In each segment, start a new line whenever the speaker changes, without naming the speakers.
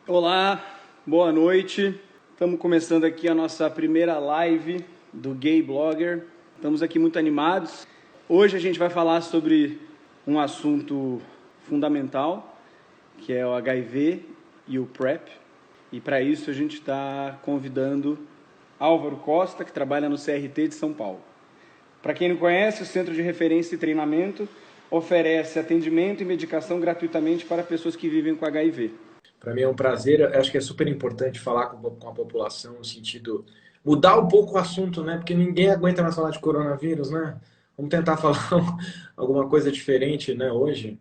Olá, boa noite. Estamos começando aqui a nossa primeira live do Gay Blogger. Estamos aqui muito animados. Hoje a gente vai falar sobre um assunto fundamental, que é o HIV e o PrEP. E para isso a gente está convidando Álvaro Costa, que trabalha no CRT de São Paulo. Para quem não conhece, o Centro de Referência e Treinamento oferece atendimento e medicação gratuitamente para pessoas que vivem com HIV.
Para mim é um prazer, eu acho que é super importante falar com a população no sentido mudar um pouco o assunto, né? Porque ninguém aguenta mais falar de coronavírus, né? Vamos tentar falar alguma coisa diferente, né, hoje.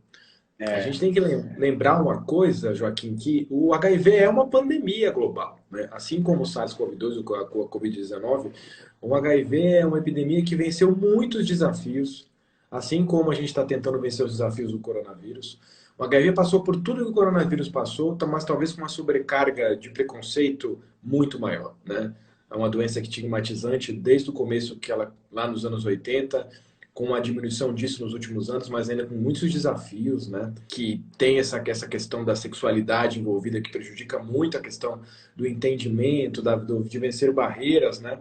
A gente tem que lembrar uma coisa, Joaquim, que o HIV é uma pandemia global, né? Assim como o SARS-CoV-2 ou a Covid-19, o HIV é uma epidemia que venceu muitos desafios, assim como a gente está tentando vencer os desafios do coronavírus. O HIV passou por tudo que o coronavírus passou, mas talvez com uma sobrecarga de preconceito muito maior, né? É uma doença estigmatizante desde o começo, que ela lá nos anos 80, com uma diminuição disso nos últimos anos, mas ainda com muitos desafios, né? Que tem essa questão da sexualidade envolvida, que prejudica muito a questão do entendimento, de vencer barreiras, né?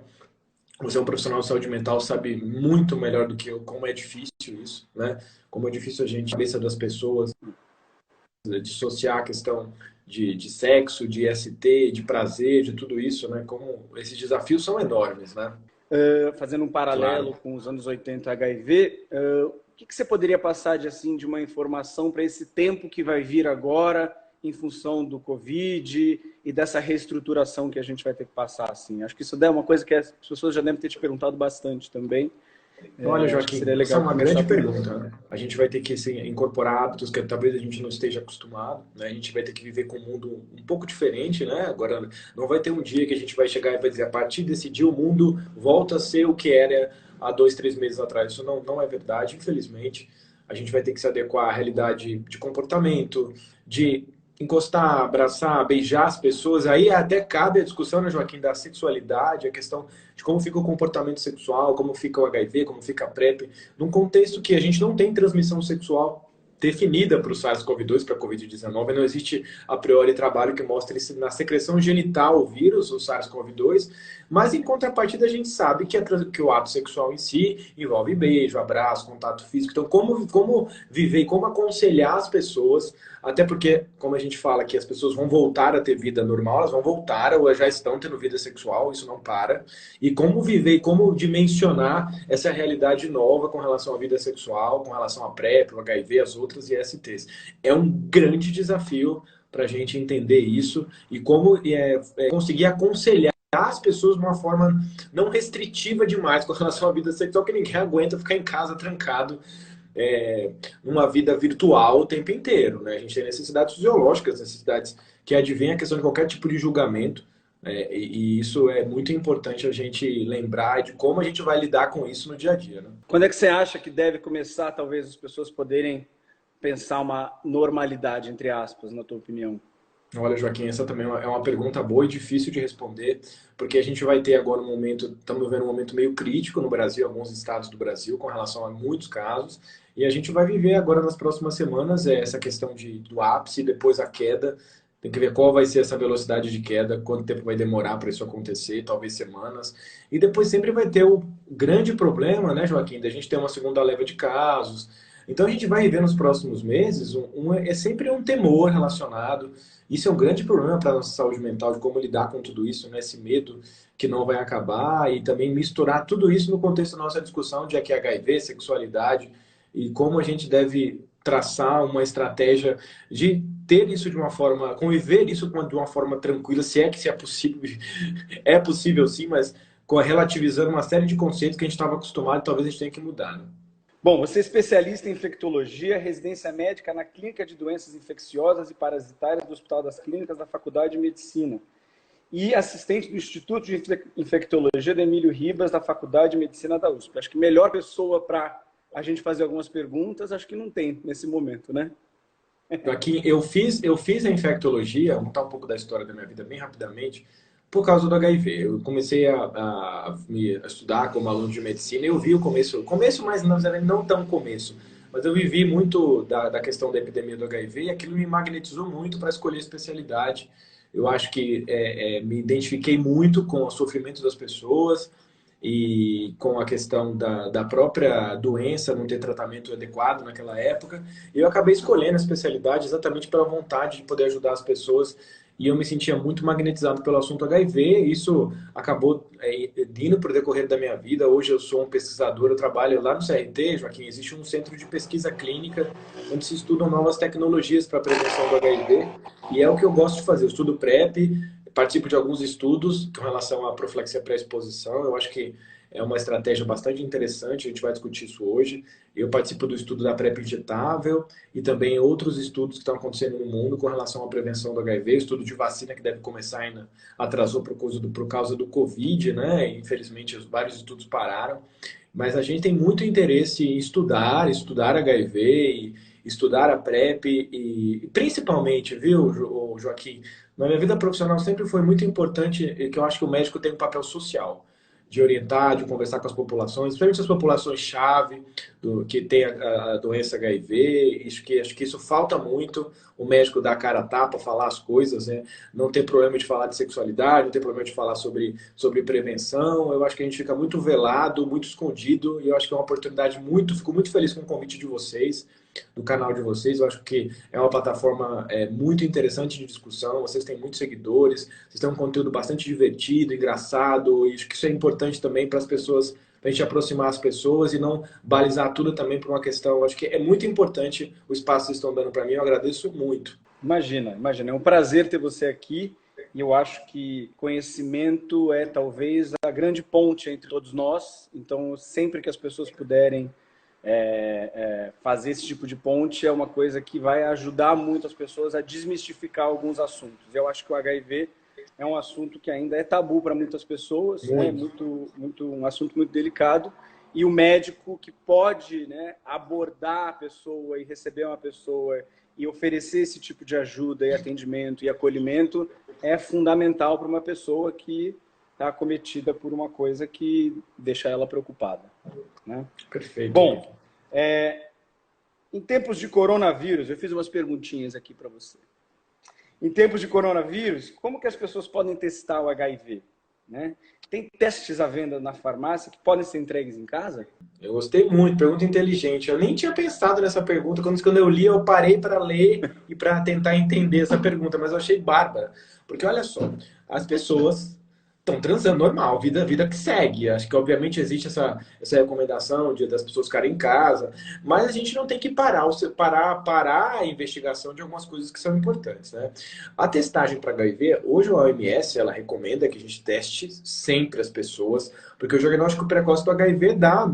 Você é um profissional de saúde mental, sabe muito melhor do que eu como é difícil isso, né? Como é difícil a gente, a cabeça das pessoas, dissociar a questão de sexo, de ST, de prazer, de tudo isso, né? Como esses desafios são enormes, né?
Fazendo um paralelo
Claro.
com os anos 80 HIV, o que você poderia passar de uma informação para esse tempo que vai vir agora, em função do Covid e dessa reestruturação que a gente vai ter que passar? Assim? Acho que isso é uma coisa que as pessoas já devem ter te perguntado bastante também.
Olha,
Acho que seria
Joaquim, essa é
legal
uma
começar
grande
por isso.
pergunta, né? A gente vai ter que incorporar hábitos que talvez a gente não esteja acostumado, né? A gente vai ter que viver com um mundo um pouco diferente, né? Agora, não vai ter um dia que a gente vai chegar e vai dizer, a partir desse dia o mundo volta a ser o que era há 2, 3 meses atrás. Isso não é verdade, infelizmente. A gente vai ter que se adequar à realidade de comportamento, de encostar, abraçar, beijar as pessoas. Aí até cabe a discussão, né, Joaquim, da sexualidade, a questão de como fica o comportamento sexual, como fica o HIV, como fica a PrEP, num contexto que a gente não tem transmissão sexual definida para o SARS-CoV-2, para a Covid-19, não existe a priori trabalho que mostre na secreção genital o vírus, o SARS-CoV-2, mas em contrapartida a gente sabe que o ato sexual em si envolve beijo, abraço, contato físico. Então, como viver e como aconselhar as pessoas, até porque, como a gente fala que as pessoas vão voltar a ter vida normal, elas vão voltar ou já estão tendo vida sexual, isso não para. E como viver e como dimensionar essa realidade nova com relação à vida sexual, com relação à PrEP, o HIV, as outras ISTs. É um grande desafio para a gente entender isso e como conseguir aconselhar as pessoas de uma forma não restritiva demais com relação à vida sexual, que ninguém aguenta ficar em casa trancado numa vida virtual o tempo inteiro, né? A gente tem necessidades fisiológicas, necessidades que advêm a questão de qualquer tipo de julgamento, e isso é muito importante a gente lembrar de como a gente vai lidar com isso no dia a dia, né?
Quando é que você acha que deve começar, talvez, as pessoas poderem pensar uma normalidade, entre aspas, na tua opinião?
Olha, Joaquim, essa também é uma pergunta boa e difícil de responder, porque a gente vai ter agora um momento, estamos vivendo um momento meio crítico no Brasil, alguns estados do Brasil, com relação a muitos casos, e a gente vai viver agora nas próximas semanas essa questão do ápice, depois a queda. Tem que ver qual vai ser essa velocidade de queda, quanto tempo vai demorar para isso acontecer, talvez semanas. E depois sempre vai ter o grande problema, né, Joaquim, da gente ter uma segunda leva de casos. Então a gente vai viver nos próximos meses, é sempre um temor relacionado. Isso é um grande problema para a nossa saúde mental, de como lidar com tudo isso, né? Esse medo que não vai acabar, e também misturar tudo isso no contexto da nossa discussão de aqui HIV, sexualidade, e como a gente deve traçar uma estratégia de ter isso de uma forma, conviver isso de uma forma tranquila, se é possível, é possível sim, mas relativizando uma série de conceitos que a gente estava acostumado e talvez a gente tenha que mudar, né?
Bom, você é especialista em infectologia, residência médica na Clínica de Doenças Infecciosas e Parasitárias do Hospital das Clínicas da Faculdade de Medicina e assistente do Instituto de Infectologia de Emílio Ribas da Faculdade de Medicina da USP. Acho que melhor pessoa para a gente fazer algumas perguntas, acho que não tem nesse momento, né?
Aqui eu fiz a infectologia, vou contar um pouco da história da minha vida bem rapidamente, por causa do HIV. Eu comecei a estudar como aluno de medicina e eu vi o começo, mas não tão começo, mas eu vivi muito da questão da epidemia do HIV e aquilo me magnetizou muito para escolher especialidade. Eu acho que me identifiquei muito com o sofrimento das pessoas e com a questão da própria doença não ter tratamento adequado naquela época. E eu acabei escolhendo a especialidade exatamente pela vontade de poder ajudar as pessoas e eu me sentia muito magnetizado pelo assunto HIV. Isso acabou indo para o decorrer da minha vida. Hoje eu sou um pesquisador, eu trabalho lá no CRT, Joaquim, existe um centro de pesquisa clínica onde se estudam novas tecnologias para a prevenção do HIV e é o que eu gosto de fazer. Eu estudo PrEP, participo de alguns estudos com relação à profilaxia pré-exposição. Eu acho que é uma estratégia bastante interessante, a gente vai discutir isso hoje. Eu participo do estudo da PrEP injetável e também outros estudos que estão acontecendo no mundo com relação à prevenção do HIV, estudo de vacina que deve começar ainda, atrasou por causa do Covid, né? Infelizmente, vários estudos pararam. Mas a gente tem muito interesse em estudar HIV, e estudar a PrEP e principalmente, viu, Joaquim, na minha vida profissional sempre foi muito importante que eu acho que o médico tem um papel social de orientar, de conversar com as populações, principalmente as populações-chave que tem a doença HIV. Acho que isso falta muito, o médico dar a cara a tapa, falar as coisas, né? Não ter problema de falar de sexualidade, não ter problema de falar sobre prevenção. Eu acho que a gente fica muito velado, muito escondido, e eu acho que é uma oportunidade fico muito feliz com o convite de vocês, do canal de vocês. Eu acho que é uma plataforma muito interessante de discussão, vocês têm muitos seguidores, vocês têm um conteúdo bastante divertido, engraçado, e acho que isso é importante também para as pessoas, para a gente aproximar as pessoas e não balizar tudo também por uma questão. Eu acho que é muito importante o espaço que vocês estão dando para mim, eu agradeço muito.
Imagina, é um prazer ter você aqui e eu acho que conhecimento é talvez a grande ponte entre todos nós, então sempre que as pessoas puderem fazer esse tipo de ponte é uma coisa que vai ajudar muito as pessoas a desmistificar alguns assuntos. Eu acho que o HIV é um assunto que ainda é tabu para muitas pessoas, né? Um assunto muito delicado, e o médico que pode, né, abordar a pessoa e receber uma pessoa e oferecer esse tipo de ajuda e atendimento e acolhimento é fundamental para uma pessoa que está acometida por uma coisa que deixa ela preocupada, né?
Perfeito.
Bom, em tempos de coronavírus, eu fiz umas perguntinhas aqui para você. Em tempos de coronavírus, como que as pessoas podem testar o HIV? Né? Tem testes à venda na farmácia que podem ser entregues em casa?
Eu gostei muito, pergunta inteligente. Eu nem tinha pensado nessa pergunta. Quando eu li, eu parei para ler e para tentar entender essa pergunta, mas eu achei bárbara. Porque olha só, as pessoas estão transando normal, vida que segue. Acho que obviamente existe essa recomendação das pessoas ficarem em casa, mas a gente não tem que parar a investigação de algumas coisas que são importantes, né? A testagem para HIV, hoje a OMS, ela recomenda que a gente teste sempre as pessoas, porque o diagnóstico precoce do HIV dá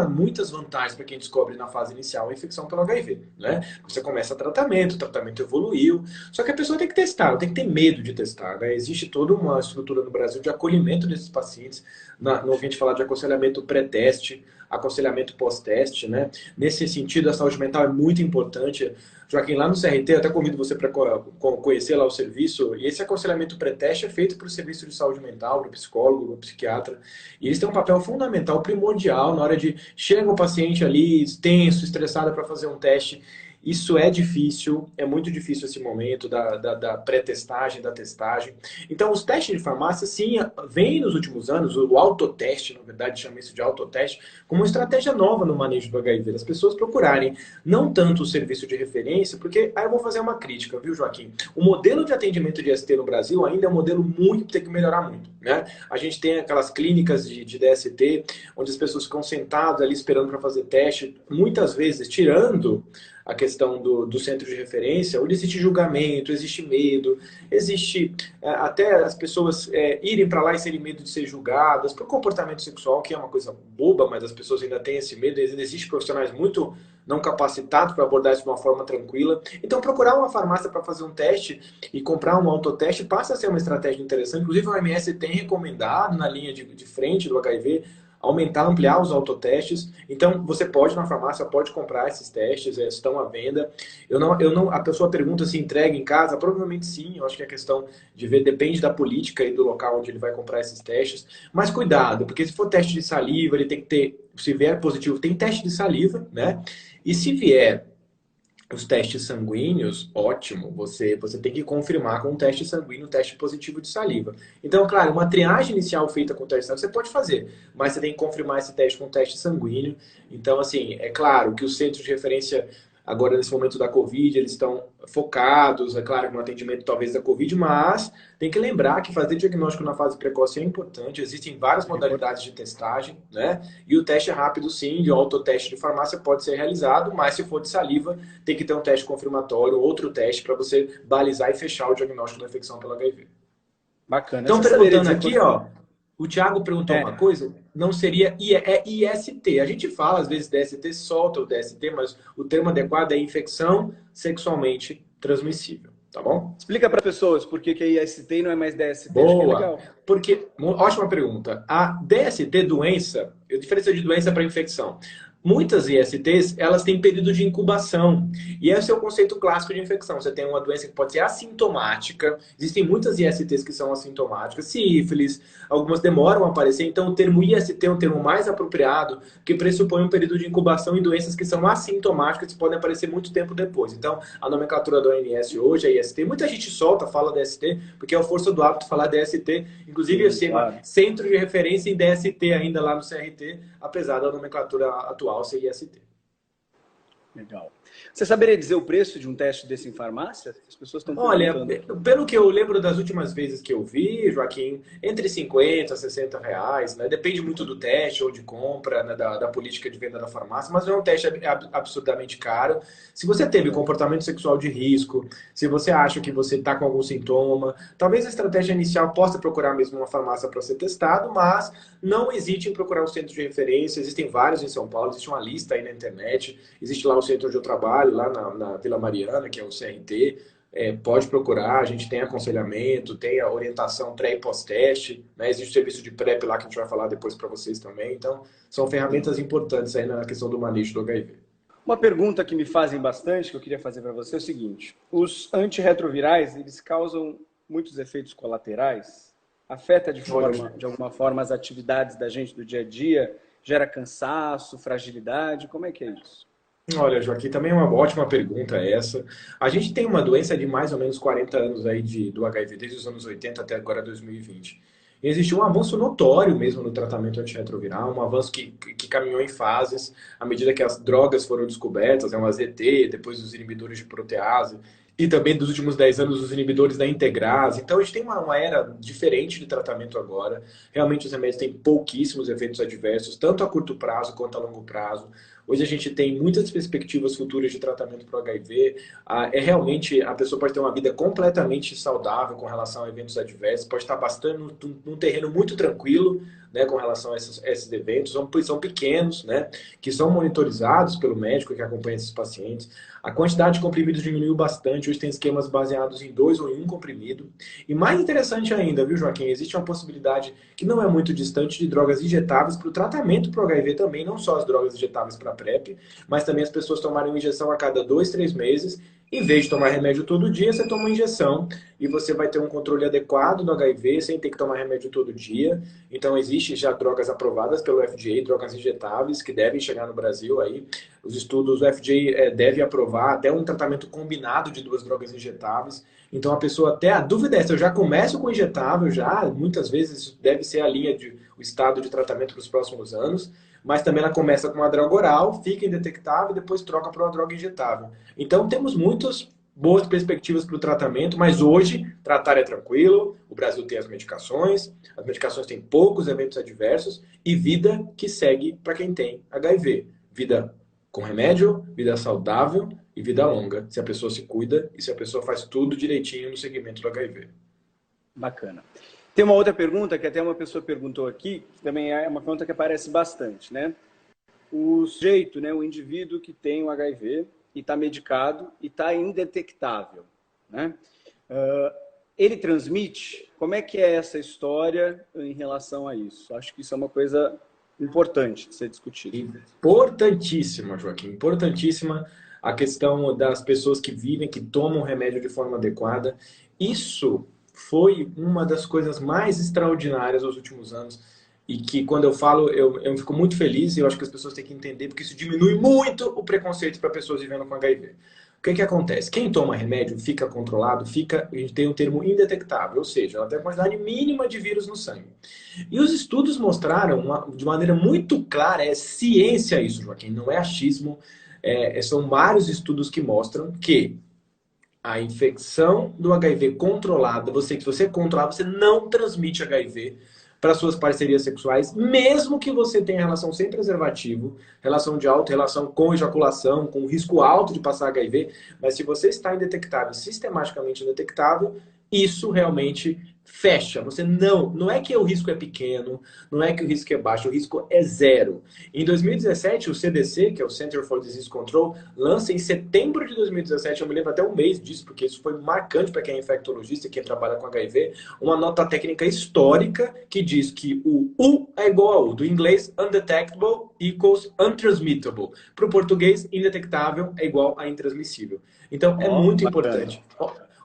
muitas vantagens para quem descobre na fase inicial a infecção pelo HIV, né? Você começa o tratamento evoluiu, só que a pessoa tem que testar, ela tem que ter medo de testar, né? Existe toda uma estrutura no Brasil de acolhimento desses pacientes, no ouvinte falar de aconselhamento pré-teste, aconselhamento pós-teste, né? Nesse sentido, a saúde mental é muito importante. Joaquim, lá no CRT, eu até convido você para conhecer lá o serviço, e esse aconselhamento pré-teste é feito pelo serviço de saúde mental, para o psicólogo, para o psiquiatra, e eles têm um papel fundamental, primordial, na hora de chega o paciente ali, tenso, estressado para fazer um teste. Isso é difícil, é muito difícil esse momento da pré-testagem, da testagem. Então, os testes de farmácia, sim, vem nos últimos anos, o autoteste, na verdade, chama isso de autoteste, como uma estratégia nova no manejo do HIV. As pessoas procurarem não tanto o serviço de referência, porque aí eu vou fazer uma crítica, viu, Joaquim? O modelo de atendimento de ST no Brasil ainda é um modelo muito, tem que melhorar muito, né? A gente tem aquelas clínicas de DST, onde as pessoas ficam sentadas ali esperando para fazer teste, muitas vezes tirando a questão do centro de referência, onde existe julgamento, existe medo, existe até as pessoas irem para lá e serem medo de ser julgadas por comportamento sexual, que é uma coisa boba, mas as pessoas ainda têm esse medo. Existem profissionais muito não capacitados para abordar isso de uma forma tranquila. Então, procurar uma farmácia para fazer um teste e comprar um autoteste passa a ser uma estratégia interessante. Inclusive, a OMS tem recomendado na linha de frente do HIV aumentar, ampliar os autotestes. Então, você pode, na farmácia, pode comprar esses testes, estão à venda. A pessoa pergunta se entrega em casa, provavelmente sim, eu acho que a questão de ver depende da política e do local onde ele vai comprar esses testes. Mas cuidado, porque se for teste de saliva, ele tem que ter, se vier positivo, tem teste de saliva, né? E se vier os testes sanguíneos, ótimo, você tem que confirmar com um teste sanguíneo, um teste positivo de saliva. Então, claro, uma triagem inicial feita com teste sanguíneo você pode fazer, mas você tem que confirmar esse teste com um teste sanguíneo. Então, assim, é claro que os centros de referência, agora nesse momento da Covid, eles estão focados, é claro, no atendimento talvez da Covid, mas tem que lembrar que fazer diagnóstico na fase precoce é importante, existem várias modalidades de testagem, né? E o teste rápido, sim, de autoteste de farmácia pode ser realizado, mas se for de saliva, tem que ter um teste confirmatório, outro teste para você balizar e fechar o diagnóstico da infecção pelo HIV.
Bacana.
Então,
Você saberia
perguntando
dizer
aqui, ó, o Thiago perguntou
É,
uma coisa, não seria IST. A gente fala, às vezes, DST, solta o DST, mas o termo adequado é infecção sexualmente transmissível, tá bom?
explica para pessoas por que que é IST e não é mais DST, acho que é
Boa.
legal.
Porque, ótima pergunta. A DST, doença, a diferença de doença para infecção. Muitas ISTs, elas têm período de incubação. E esse é o conceito clássico de infecção. Você tem uma doença que pode ser assintomática. Existem muitas ISTs que são assintomáticas. Sífilis, algumas demoram a aparecer. Então, o termo IST é um termo mais apropriado, que pressupõe um período de incubação em doenças que são assintomáticas e podem aparecer muito tempo depois. Então, a nomenclatura da OMS hoje é IST. Muita gente solta, fala DST, porque é a força do hábito falar DST. Inclusive, eu sei
Claro.
centro de referência em DST ainda lá no CRT, apesar da nomenclatura atual ser IST.
Legal. Você saberia dizer o preço de um teste desse em farmácia? As pessoas estão
Olha,
perguntando aqui.
pelo que eu lembro das últimas vezes que eu vi, Joaquim, entre 50 a 60 reais, né? Depende muito do teste ou de compra, né? Da política de venda da farmácia, mas não é um teste absurdamente caro. Se você teve comportamento sexual de risco, se você acha que você está com algum sintoma, talvez a estratégia inicial possa procurar mesmo uma farmácia para ser testado, mas não hesite em procurar um centro de referência. Existem vários em São Paulo, existe uma lista aí na internet, existe lá o centro onde eu trabalho, lá na Vila Mariana, que é o CRT. Pode procurar, a gente tem aconselhamento, tem a orientação pré e pós-teste, né? Existe o serviço de PrEP lá que a gente vai falar depois para vocês também. Então, são ferramentas importantes aí na questão do manejo do HIV.
Uma pergunta que me fazem bastante, que eu queria fazer para você, é o seguinte: os antirretrovirais, eles causam muitos efeitos colaterais? Afeta de alguma forma as atividades da gente do dia a dia? Gera cansaço, fragilidade? Como é que é isso?
Olha, Joaquim, também é uma ótima pergunta essa. A gente tem uma doença de mais ou menos 40 anos aí do HIV, desde os anos 80 até agora 2020. E existiu um avanço notório mesmo no tratamento antirretroviral, um avanço que caminhou em fases à medida que as drogas foram descobertas, o AZT, depois os inibidores de protease, e também dos últimos 10 anos os inibidores da integrase. Então a gente tem uma era diferente de tratamento agora. Realmente os remédios têm pouquíssimos efeitos adversos, tanto a curto prazo quanto a longo prazo. Hoje a gente tem muitas perspectivas futuras de tratamento para o HIV. Realmente, a pessoa pode ter uma vida completamente saudável com relação a eventos adversos, pode estar bastante num terreno muito tranquilo, né, com relação a esses eventos. São pequenos, né, que são monitorizados pelo médico que acompanha esses pacientes. A quantidade de comprimidos diminuiu bastante. Hoje tem esquemas baseados em 2 ou em 1 comprimido. E mais interessante ainda, viu, Joaquim? Existe uma possibilidade que não é muito distante de drogas injetáveis para o tratamento para o HIV também, não só as drogas injetáveis para PrEP, mas também as pessoas tomarem uma injeção a cada 2, 3 meses. Em vez de tomar remédio todo dia, você toma uma injeção e você vai ter um controle adequado do HIV sem ter que tomar remédio todo dia. Então, existe já drogas aprovadas pelo FDA, drogas injetáveis que devem chegar no Brasil aí. Os estudos, o FDA deve aprovar até um tratamento combinado de 2 drogas injetáveis. Então, a pessoa até, a dúvida é se eu já começo com injetável, muitas vezes isso deve ser a linha o estado de tratamento para os próximos anos, mas também ela começa com uma droga oral, fica indetectável e depois troca para uma droga injetável. Então, temos muitas boas perspectivas para o tratamento, mas hoje tratar é tranquilo, o Brasil tem as medicações têm poucos eventos adversos e vida que segue para quem tem HIV. Vida com remédio, vida saudável e vida longa, se a pessoa se cuida e se a pessoa faz tudo direitinho no segmento do HIV.
Bacana. Tem uma outra pergunta que até uma pessoa perguntou aqui, que também é uma pergunta que aparece bastante, né? O sujeito, né, o indivíduo que tem o HIV e está medicado e está indetectável, né? Ele transmite? Como é que é essa história em relação a isso? Acho que isso é uma coisa importante de ser discutido.
Importantíssima, Joaquim, importantíssima a questão das pessoas que vivem, que tomam remédio de forma adequada. Isso foi uma das coisas mais extraordinárias dos últimos anos e que quando eu falo, eu fico muito feliz e eu acho que as pessoas têm que entender porque isso diminui muito o preconceito para pessoas vivendo com HIV. O que acontece? Quem toma remédio fica controlado, a gente tem um termo indetectável, ou seja, ela tem a quantidade mínima de vírus no sangue. E os estudos mostraram de maneira muito clara, é ciência isso, Joaquim, não é achismo, são vários estudos que mostram que a infecção do HIV controlada, se você controlar, você não transmite HIV para suas parcerias sexuais, mesmo que você tenha relação sem preservativo, relação de alta, relação com ejaculação, com risco alto de passar HIV, mas se você está indetectável, sistematicamente indetectável, isso realmente fecha. Você não é que o risco é pequeno, não é que o risco é baixo, o risco é zero. Em 2017, o CDC, que é o Center for Disease Control, lança em setembro de 2017, eu me lembro até um mês disso, porque isso foi marcante para quem é infectologista e quem trabalha com HIV, uma nota técnica histórica que diz que o U é igual a U, do inglês undetectable equals untransmittable. Para o português, indetectável é igual a intransmissível. Então, é muito importante.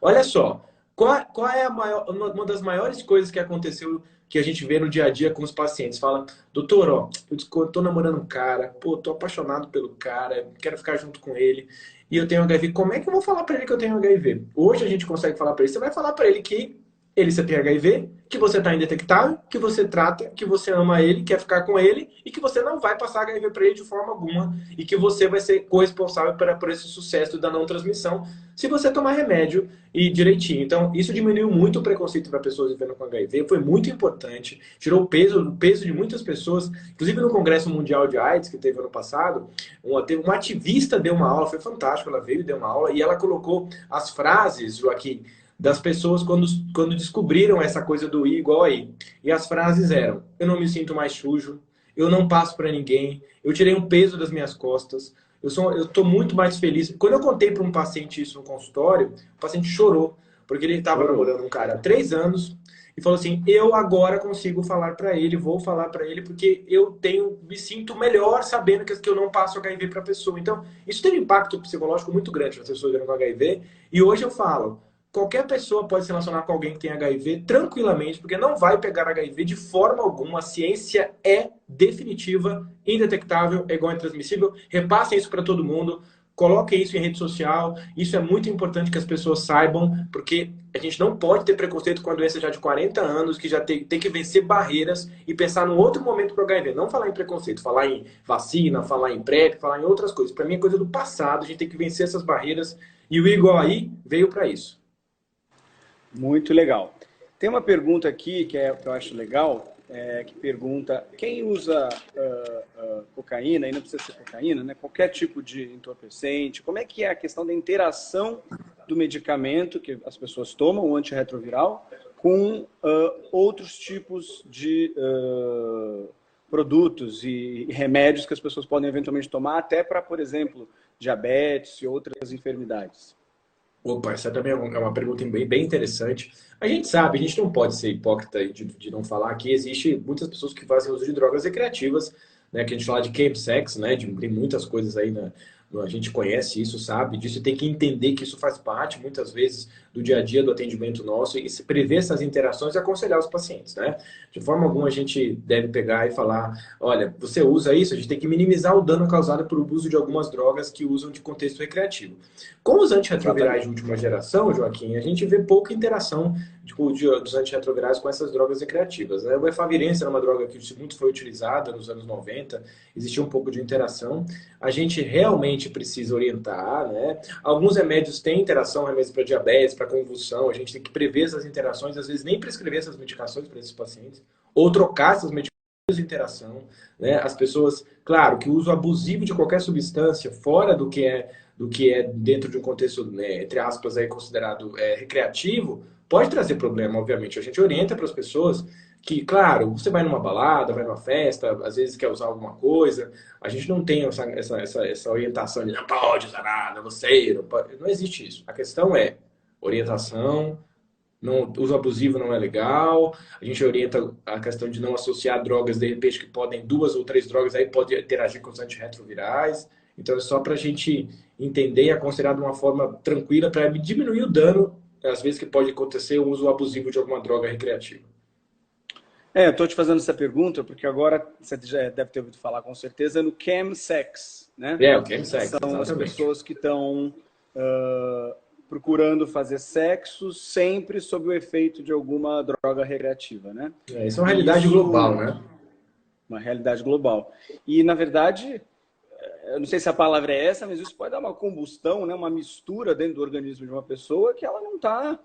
Olha só, qual é uma das maiores coisas que aconteceu, que a gente vê no dia a dia com os pacientes? Fala, doutor, ó, eu tô namorando um cara, pô, tô apaixonado pelo cara, quero ficar junto com ele, e eu tenho HIV. Como é que eu vou falar pra ele que eu tenho HIV? Hoje a gente consegue falar pra ele, você vai falar pra ele que você tem HIV, que você tá indetectável, que você trata, que você ama ele, quer ficar com ele, e que você não vai passar HIV pra ele de forma alguma, e que você vai ser corresponsável por esse sucesso da não transmissão, se você tomar remédio e direitinho. Então, isso diminuiu muito o preconceito para pessoas vivendo com HIV, foi muito importante, tirou o peso de muitas pessoas, inclusive no Congresso Mundial de AIDS, que teve ano passado, uma ativista deu uma aula, foi fantástico, ela veio e deu uma aula, e ela colocou as frases, Joaquim, das pessoas quando descobriram essa coisa do I igual a I. E as frases eram, eu não me sinto mais sujo, eu não passo para ninguém, eu tirei um peso das minhas costas, eu estou muito mais feliz. Quando eu contei para um paciente isso no consultório, o paciente chorou, porque ele estava namorando um cara há 3 anos e falou assim: eu agora consigo falar para ele, vou falar para ele, porque me sinto melhor sabendo que eu não passo HIV para a pessoa. Então, isso teve um impacto psicológico muito grande nas pessoas vivendo com HIV. E hoje eu falo, qualquer pessoa pode se relacionar com alguém que tem HIV tranquilamente, porque não vai pegar HIV de forma alguma. A ciência é definitiva, indetectável, é igual a intransmissível. Repassem isso para todo mundo, coloquem isso em rede social. Isso é muito importante que as pessoas saibam, porque a gente não pode ter preconceito com a doença já de 40 anos, que já tem que vencer barreiras e pensar num outro momento para o HIV. Não falar em preconceito, falar em vacina, falar em PrEP, falar em outras coisas. Para mim é coisa do passado, a gente tem que vencer essas barreiras. E o Igual aí veio para isso.
Muito legal. Tem uma pergunta aqui que eu acho legal, que pergunta, quem usa cocaína, e não precisa ser cocaína, né? Qualquer tipo de entorpecente, como é que é a questão da interação do medicamento que as pessoas tomam, o antirretroviral, com outros tipos de produtos e remédios que as pessoas podem eventualmente tomar, até para, por exemplo, diabetes e outras enfermidades?
Opa, essa também é uma pergunta bem interessante. A gente sabe, a gente não pode ser hipócrita de não falar que existe muitas pessoas que fazem uso de drogas recreativas, né? Que a gente fala de chemsex, né? Tem muitas coisas aí a gente conhece isso, sabe disso, tem que entender que isso faz parte, muitas vezes, do dia a dia do atendimento nosso e se prever essas interações e aconselhar os pacientes, né? De forma alguma a gente deve pegar e falar, olha, você usa isso, a gente tem que minimizar o dano causado por uso de algumas drogas que usam de contexto recreativo. Com os antirretrovirais de última geração, Joaquim, a gente vê pouca interação dos antirretrovirais com essas drogas recreativas, né? O efavirenz era uma droga que muito foi utilizada nos anos 90, existia um pouco de interação. A gente realmente precisa orientar, né? Alguns remédios têm interação, remédios para diabetes, para convulsão, a gente tem que prever essas interações, às vezes nem prescrever essas medicações para esses pacientes, ou trocar essas medicações de interação, né? As pessoas, claro, que o uso abusivo de qualquer substância fora do que é dentro de um contexto, né, entre aspas, aí, considerado recreativo, pode trazer problema, obviamente. A gente orienta para as pessoas que, claro, você vai numa balada, vai numa festa, às vezes quer usar alguma coisa, a gente não tem essa orientação de não pode usar nada, você não pode. Não existe isso. A questão é orientação, não, uso abusivo não é legal, a gente orienta a questão de não associar drogas, de repente, que podem, 2 ou 3 drogas, aí pode interagir com os antirretrovirais. Então é só para a gente entender e aconselhar de uma forma tranquila para diminuir o dano, às vezes, que pode acontecer o uso abusivo de alguma droga recreativa.
Eu estou te fazendo essa pergunta porque agora você já deve ter ouvido falar com certeza no chemsex, né?
O chemsex,
São as
exatamente.
pessoas que estão procurando fazer sexo sempre sob o efeito de alguma droga recreativa, né?
Isso é uma realidade global, né?
Uma realidade global. E, na verdade, eu não sei se a palavra é essa, mas isso pode dar uma combustão, né? Uma mistura dentro do organismo de uma pessoa que ela não está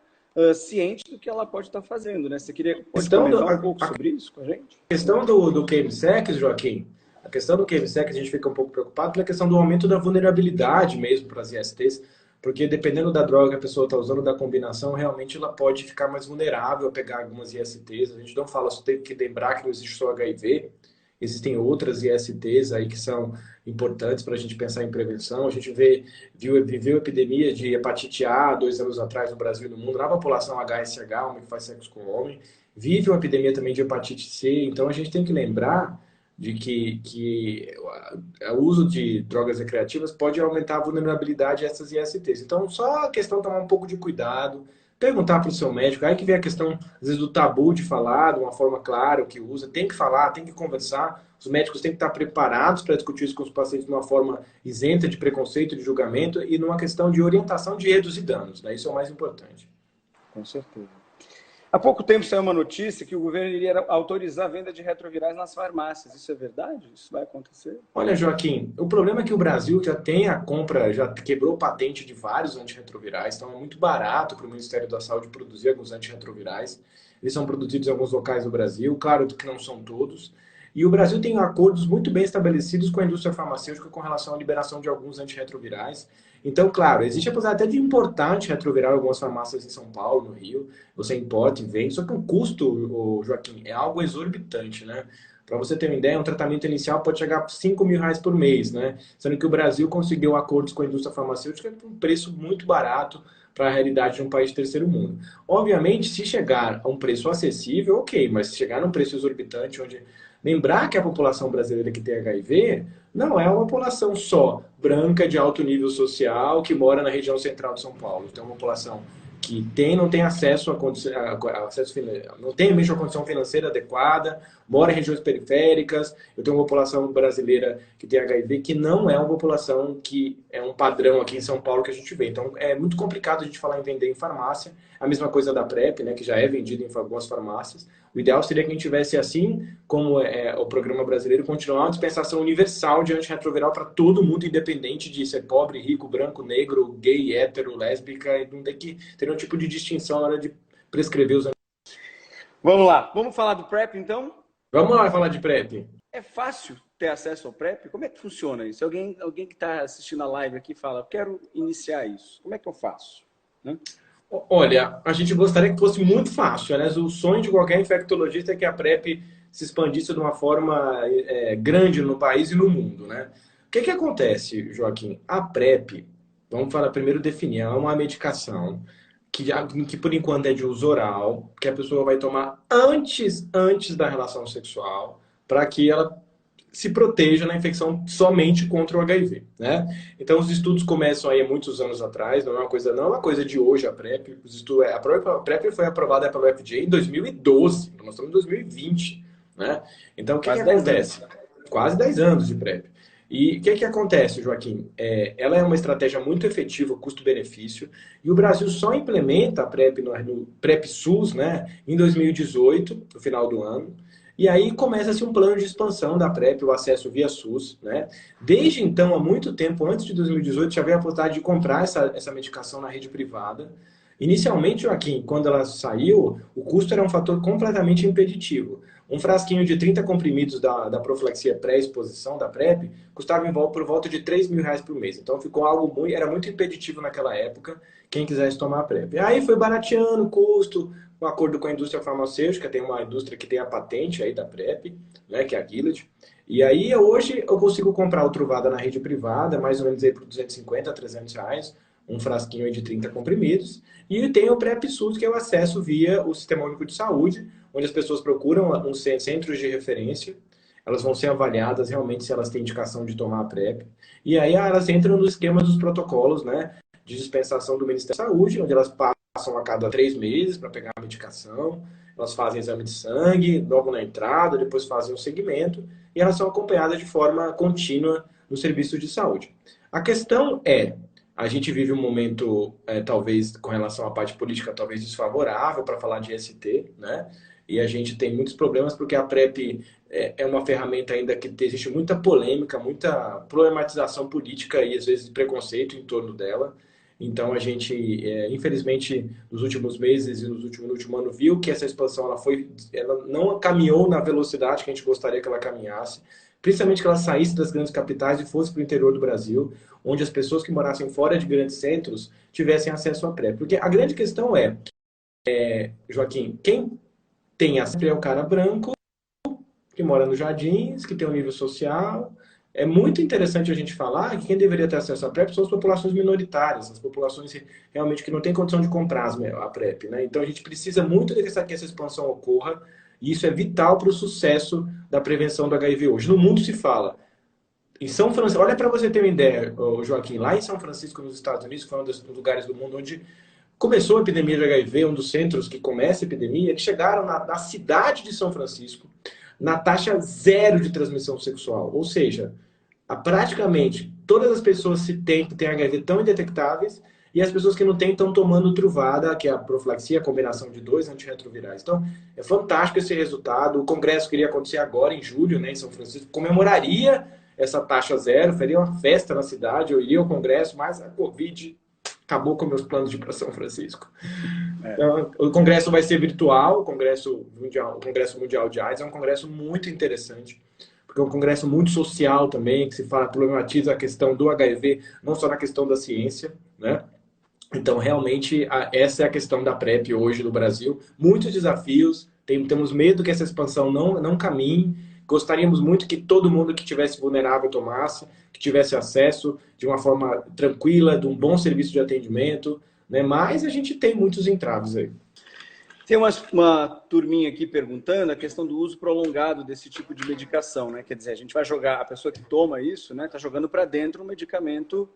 ciente do que ela pode estar fazendo, né? Você pode comentar um pouco sobre isso com a gente?
A questão do chemsex, Joaquim, a questão do chemsex, a gente fica um pouco preocupado pela questão do aumento da vulnerabilidade mesmo para as ISTs, porque dependendo da droga que a pessoa está usando, da combinação, realmente ela pode ficar mais vulnerável a pegar algumas ISTs. A gente não fala, só tem que lembrar que não existe só HIV, existem outras ISTs aí que são importantes para a gente pensar em prevenção. A gente viveu epidemia de hepatite A 2 anos atrás no Brasil e no mundo, na população HSH, homem que faz sexo com homem. Vive uma epidemia também de hepatite C, então a gente tem que lembrar de que o uso de drogas recreativas pode aumentar a vulnerabilidade a essas ISTs. Então, só a questão de tomar um pouco de cuidado, perguntar para o seu médico, aí que vem a questão, às vezes, do tabu de falar de uma forma clara o que usa, tem que falar, tem que conversar, os médicos têm que estar preparados para discutir isso com os pacientes de uma forma isenta de preconceito, de julgamento e numa questão de orientação de reduzir danos, né? Isso é o mais importante.
Com certeza. Há pouco tempo saiu uma notícia que o governo iria autorizar a venda de retrovirais nas farmácias. Isso é verdade? Isso vai acontecer?
Olha, Joaquim, o problema é que o Brasil já tem a compra, já quebrou patente de vários antirretrovirais, então é muito barato para o Ministério da Saúde produzir alguns antirretrovirais. Eles são produzidos em alguns locais do Brasil, claro que não são todos. E o Brasil tem acordos muito bem estabelecidos com a indústria farmacêutica com relação à liberação de alguns antirretrovirais. Então, claro, existe a possibilidade até de importar antirretroviral em algumas farmácias em São Paulo, no Rio. Você importa e vende, só que o custo, Joaquim, é algo exorbitante, né? Para você ter uma ideia, um tratamento inicial pode chegar a R$ 5.000 por mês, né? Sendo que o Brasil conseguiu acordos com a indústria farmacêutica por um preço muito barato para a realidade de um país de terceiro mundo. Obviamente, se chegar a um preço acessível, ok, mas se chegar a um preço exorbitante, onde lembrar que a população brasileira que tem HIV não é uma população só branca, de alto nível social, que mora na região central de São Paulo. Então, é uma população que não tem acesso não tem mesmo a condição financeira adequada, mora em regiões periféricas. Eu tenho uma população brasileira que tem HIV que não é uma população que é um padrão aqui em São Paulo que a gente vê. Então é muito complicado a gente falar em vender em farmácia. A mesma coisa da PrEP, né, que já é vendida em algumas farmácias. O ideal seria que a gente tivesse, assim como o programa brasileiro, continuar uma dispensação universal de antirretroviral para todo mundo, independente de ser pobre, rico, branco, negro, gay, hétero, lésbica, e não tem que ter nenhum tipo de distinção na hora de prescrever os antirretrovirais.
Vamos lá, vamos falar do PrEP então?
Vamos lá falar de PrEP.
É fácil ter acesso ao PrEP? Como é que funciona isso? Alguém que está assistindo a live aqui fala, eu quero iniciar isso. Como é que eu faço? Né?
Olha, a gente gostaria que fosse muito fácil, né? O sonho de qualquer infectologista é que a PrEP se expandisse de uma forma grande no país e no mundo, né? O que acontece, Joaquim? A PrEP, vamos falar primeiro definir, ela é uma medicação que por enquanto é de uso oral, que a pessoa vai tomar antes da relação sexual, para que ela se proteja na infecção somente contra o HIV, né? Então os estudos começam aí há muitos anos atrás, não é uma coisa de hoje a PrEP. A PrEP foi aprovada pelo FDA em 2012, nós estamos em 2020, né? Então o que acontece? Quase 10 anos de PrEP. E o que acontece, Joaquim? Ela é uma estratégia muito efetiva, custo-benefício, e o Brasil só implementa a PrEP no PrEP SUS, né, em 2018, no final do ano. E aí começa-se um plano de expansão da PrEP, o acesso via SUS, né? Desde então, há muito tempo, antes de 2018, já veio a possibilidade de comprar essa medicação na rede privada. Inicialmente, Joaquim, quando ela saiu, o custo era um fator completamente impeditivo. Um frasquinho de 30 comprimidos da profilaxia pré-exposição, da PrEP, custava por volta de R$ 3.000 por mês. Então ficou era muito impeditivo naquela época, quem quisesse tomar a PrEP. Aí foi barateando o custo, um acordo com a indústria farmacêutica, tem uma indústria que tem a patente aí da PrEP, né, que é a Gilead. E aí hoje eu consigo comprar o Truvada na rede privada, mais ou menos aí por R$ 250 a R$ 300, um frasquinho aí de 30 comprimidos. E tem o PrEP-SUS, que é o acesso via o Sistema Único de Saúde, onde as pessoas procuram uns centros de referência, elas vão ser avaliadas realmente se elas têm indicação de tomar a PrEP. E aí elas entram no esquema dos protocolos, né, de dispensação do Ministério da Saúde, onde elas passam a cada 3 meses para pegar a medicação, elas fazem exame de sangue logo na entrada, depois fazem um segmento, e elas são acompanhadas de forma contínua no serviço de saúde. A questão é, a gente vive um momento, talvez, com relação à parte política, talvez desfavorável para falar de ST, né? E a gente tem muitos problemas porque a PrEP é uma ferramenta ainda que existe muita polêmica, muita problematização política e às vezes preconceito em torno dela. Então a gente, infelizmente, nos últimos meses e no último ano viu que essa expansão ela não caminhou na velocidade que a gente gostaria que ela caminhasse, principalmente que ela saísse das grandes capitais e fosse para o interior do Brasil, onde as pessoas que morassem fora de grandes centros tivessem acesso à PrEP. Porque a grande questão Joaquim, quem tem acesso é o cara branco, que mora nos Jardins, que tem um nível social. É muito interessante a gente falar que quem deveria ter acesso à PrEP são as populações minoritárias, as populações realmente que não têm condição de comprar a PrEP, né? Então a gente precisa muito que essa expansão ocorra, e isso é vital para o sucesso da prevenção do HIV hoje. No mundo se fala. Em São Francisco, olha para você ter uma ideia, Joaquim, lá em São Francisco, nos Estados Unidos, que foi um dos lugares do mundo onde começou a epidemia de HIV, um dos centros que começa a epidemia, eles chegaram na cidade de São Francisco na taxa zero de transmissão sexual. Ou seja, praticamente todas as pessoas que têm HIV estão indetectáveis e as pessoas que não têm estão tomando Truvada, que é a profilaxia, a combinação de 2 antirretrovirais. Então, é fantástico esse resultado. O congresso queria acontecer agora, em julho, né, em São Francisco, comemoraria essa taxa zero, faria uma festa na cidade, eu iria ao congresso, mas a Covid acabou com meus planos de ir para São Francisco. Então, o congresso vai ser virtual, o Congresso Mundial de AIDS é um congresso muito interessante, porque é um congresso muito social também, que problematiza a questão do HIV, não só na questão da ciência, né? Então, realmente, essa é a questão da PrEP hoje no Brasil. Muitos desafios, temos medo que essa expansão não caminhe. Gostaríamos muito que todo mundo que tivesse vulnerável tomasse, que tivesse acesso de uma forma tranquila, de um bom serviço de atendimento, né? Mas a gente tem muitos entraves aí.
Tem uma turminha aqui perguntando a questão do uso prolongado desse tipo de medicação, né? Quer dizer, a gente vai jogar, a pessoa que toma isso, né, está jogando para dentro um medicamento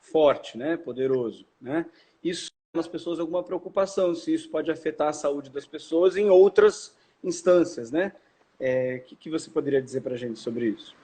forte, né, poderoso, né? Isso nas pessoas alguma preocupação, se isso pode afetar a saúde das pessoas em outras instâncias, né? Que você poderia dizer para a gente sobre isso?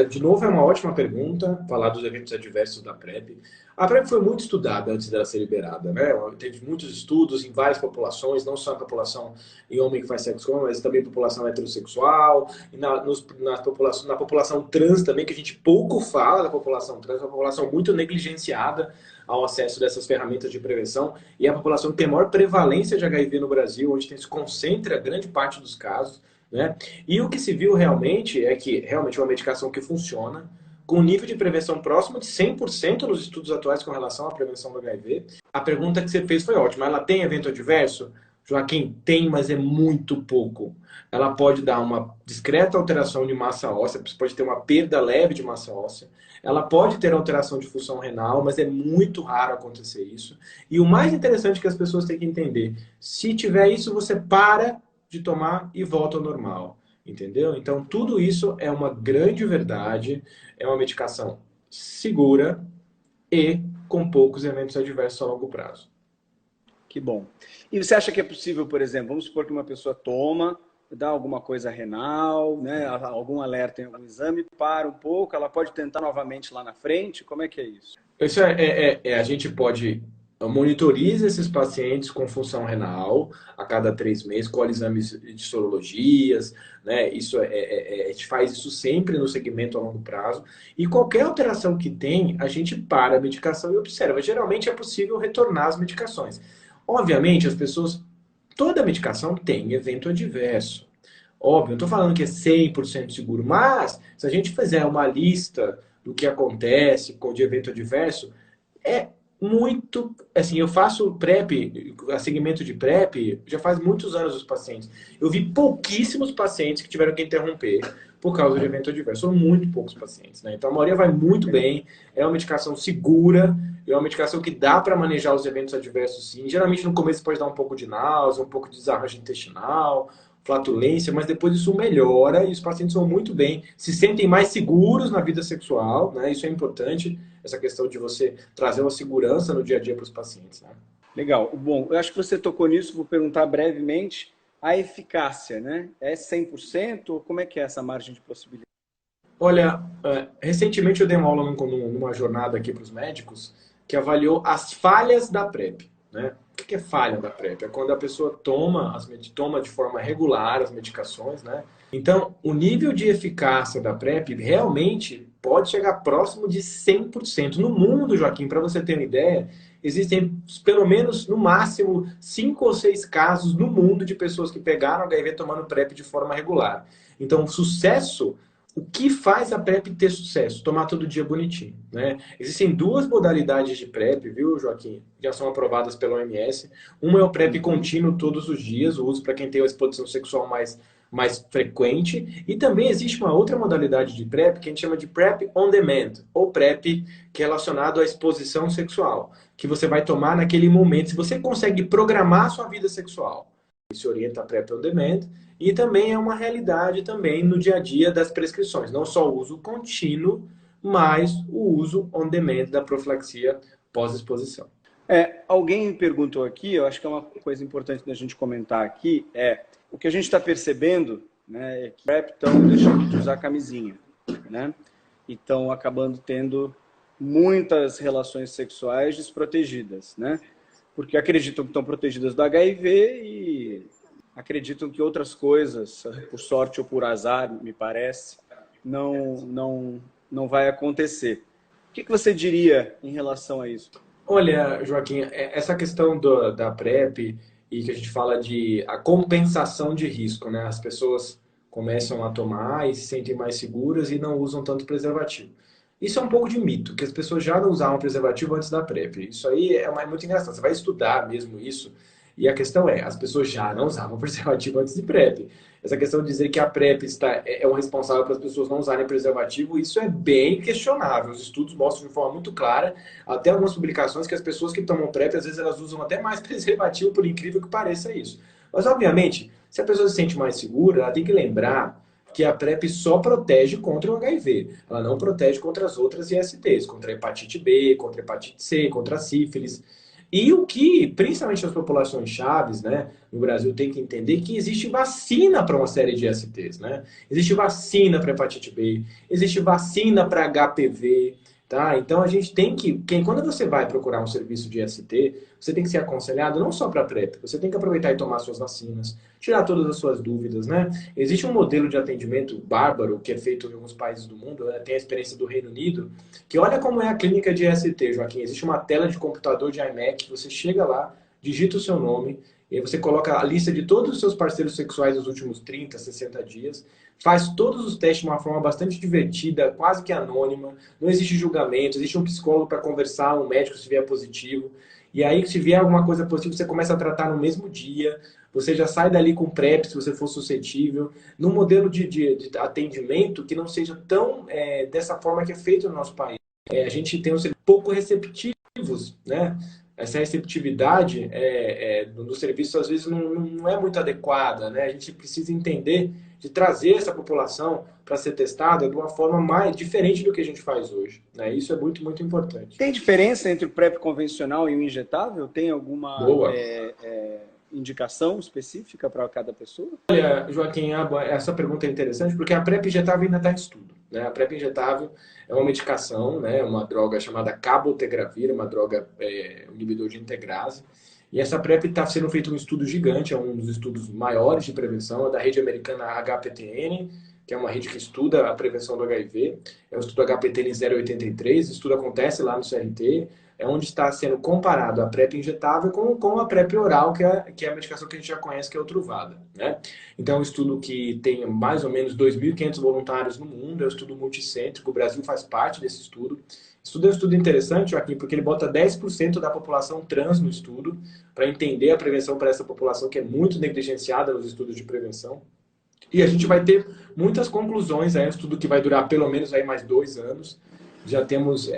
De novo, é uma ótima pergunta, falar dos eventos adversos da PrEP. A PrEP foi muito estudada antes dela ser liberada, né? Teve muitos estudos em várias populações, não só a população em homem que faz sexo com homem, mas também população heterossexual, e na população trans também, que a gente pouco fala da população trans, é uma população muito negligenciada ao acesso dessas ferramentas de prevenção, e é a população que tem a maior prevalência de HIV no Brasil, onde se concentra grande parte dos casos, né? E o que se viu realmente é que realmente é uma medicação que funciona, com um nível de prevenção próximo de 100% nos estudos atuais com relação à prevenção do HIV. A pergunta que você fez foi ótima. Ela tem evento adverso? Joaquim, tem, mas é muito pouco. Ela pode dar uma discreta alteração de massa óssea, você pode ter uma perda leve de massa óssea. Ela pode ter alteração de função renal, mas é muito raro acontecer isso. E o mais interessante que as pessoas têm que entender, se tiver isso, você para de tomar e volta ao normal, entendeu? Então, tudo isso é uma grande verdade, é uma medicação segura e com poucos eventos adversos a longo prazo.
Que bom. E você acha que é possível, por exemplo, vamos supor que uma pessoa toma, dá alguma coisa renal, né, algum alerta em algum exame, para um pouco, ela pode tentar novamente lá na frente? Como é que é isso?
Isso a gente pode monitoriza esses pacientes com função renal a cada 3 meses, com exames de sorologias, né? A gente faz isso sempre no segmento a longo prazo. E qualquer alteração que tem, a gente para a medicação e observa. Geralmente é possível retornar as medicações. Obviamente, toda medicação tem evento adverso. Óbvio, não estou falando que é 100% seguro, mas se a gente fizer uma lista do que acontece de evento adverso, muito, assim, eu faço PrEP, segmento de PrEP, já faz muitos anos os pacientes. Eu vi pouquíssimos pacientes que tiveram que interromper por causa de evento adverso. São muito poucos pacientes, né? Então a maioria vai muito bem, é uma medicação segura, é uma medicação que dá para manejar os eventos adversos sim. Geralmente no começo pode dar um pouco de náusea, um pouco de desarranjo intestinal, flatulência, mas depois isso melhora e os pacientes vão muito bem, se sentem mais seguros na vida sexual, né? Isso é importante, essa questão de você trazer uma segurança no dia a dia para os pacientes, né?
Legal. Bom, eu acho que você tocou nisso, vou perguntar brevemente. A eficácia, né? É 100%? Ou como é que é essa margem de possibilidade?
Olha, recentemente eu dei uma aula numa jornada aqui para os médicos que avaliou as falhas da PrEP, né? O que é falha da PrEP? É quando a pessoa toma de forma regular as medicações, né? Então, o nível de eficácia da PrEP realmente pode chegar próximo de 100%. No mundo, Joaquim, para você ter uma ideia, existem pelo menos, no máximo, 5 ou 6 casos no mundo de pessoas que pegaram HIV tomando PrEP de forma regular. Então, o sucesso, o que faz a PrEP ter sucesso? Tomar todo dia bonitinho, né? Existem duas modalidades de PrEP, viu, Joaquim? Já são aprovadas pela OMS. Uma é o PrEP contínuo todos os dias, o uso para quem tem uma exposição sexual mais frequente. E também existe uma outra modalidade de PrEP que a gente chama de PrEP on demand, ou PrEP que é relacionado à exposição sexual, que você vai tomar naquele momento. Se você consegue programar a sua vida sexual, se orienta a PrEP on demand, e também é uma realidade também no dia a dia das prescrições, não só o uso contínuo, mas o uso on demand da profilaxia pós-exposição.
Alguém me perguntou aqui, eu acho que é uma coisa importante da gente comentar aqui, o que a gente está percebendo, né, é que PrEP estão deixando de usar camisinha, né? E estão acabando tendo muitas relações sexuais desprotegidas, né? Porque acreditam que estão protegidas do HIV e acreditam que outras coisas, por sorte ou por azar, me parece, não vai acontecer. O que você diria em relação a isso?
Olha, Joaquim, essa questão da PrEP e que a gente fala de a compensação de risco, né? As pessoas começam a tomar e se sentem mais seguras e não usam tanto preservativo. Isso é um pouco de mito, que as pessoas já não usavam preservativo antes da PrEP. Isso aí é muito engraçado. Você vai estudar mesmo isso. E a questão é, as pessoas já não usavam preservativo antes de PrEP. Essa questão de dizer que a PrEP é o responsável para as pessoas não usarem preservativo, isso é bem questionável. Os estudos mostram de forma muito clara, até algumas publicações, que as pessoas que tomam PrEP, às vezes elas usam até mais preservativo, por incrível que pareça isso. Mas, obviamente, se a pessoa se sente mais segura, ela tem que lembrar que a PrEP só protege contra o HIV. Ela não protege contra as outras ISTs, contra a hepatite B, contra a hepatite C, contra a sífilis. E o que, principalmente as populações chaves, né, no Brasil, tem que entender que existe vacina para uma série de ISTs, né? Existe vacina para hepatite B, existe vacina para HPV, tá? Então a gente tem quando você vai procurar um serviço de IST, você tem que ser aconselhado não só para PrEP, você tem que aproveitar e tomar suas vacinas, tirar todas as suas dúvidas, né? Existe um modelo de atendimento bárbaro que é feito em alguns países do mundo, né? Tem a experiência do Reino Unido, que olha como é a clínica de IST, Joaquim. Existe uma tela de computador de iMac, você chega lá, digita o seu nome, e aí você coloca a lista de todos os seus parceiros sexuais dos últimos 30, 60 dias, faz todos os testes de uma forma bastante divertida, quase que anônima, não existe julgamento, existe um psicólogo para conversar, um médico se vier positivo, e aí se vier alguma coisa positiva, você começa a tratar no mesmo dia, você já sai dali com PrEP, se você for suscetível, num modelo de atendimento que não seja tão dessa forma que é feito no nosso país. A gente tem uns pouco receptivos, né? Essa receptividade do serviço às vezes não é muito adequada, né? A gente precisa entender de trazer essa população para ser testada de uma forma mais diferente do que a gente faz hoje, né? Isso é muito, muito importante.
Tem diferença entre o PrEP convencional e o injetável? Tem alguma
Boa.
Indicação específica para cada pessoa?
Olha, Joaquim, essa pergunta é interessante porque a PrEP injetável ainda está em estudo, né? A PrEP injetável é uma medicação, né? Uma droga chamada cabotegravir, uma droga inibidor de integrase. E essa PrEP está sendo feito um estudo gigante, é um dos estudos maiores de prevenção, é da rede americana HPTN, que é uma rede que estuda a prevenção do HIV. É o estudo HPTN 083, o estudo acontece lá no CRT. é onde está sendo comparado a PrEP injetável com a PrEP oral, que é a medicação que a gente já conhece, que é o Truvada, né? Então, é um estudo que tem mais ou menos 2.500 voluntários no mundo, é um estudo multicêntrico, o Brasil faz parte desse estudo. Estudo é um estudo interessante, Joaquim, porque ele bota 10% da população trans no estudo, para entender a prevenção para essa população que é muito negligenciada nos estudos de prevenção. E a gente vai ter muitas conclusões, é um estudo que vai durar pelo menos aí mais 2 anos. Já temos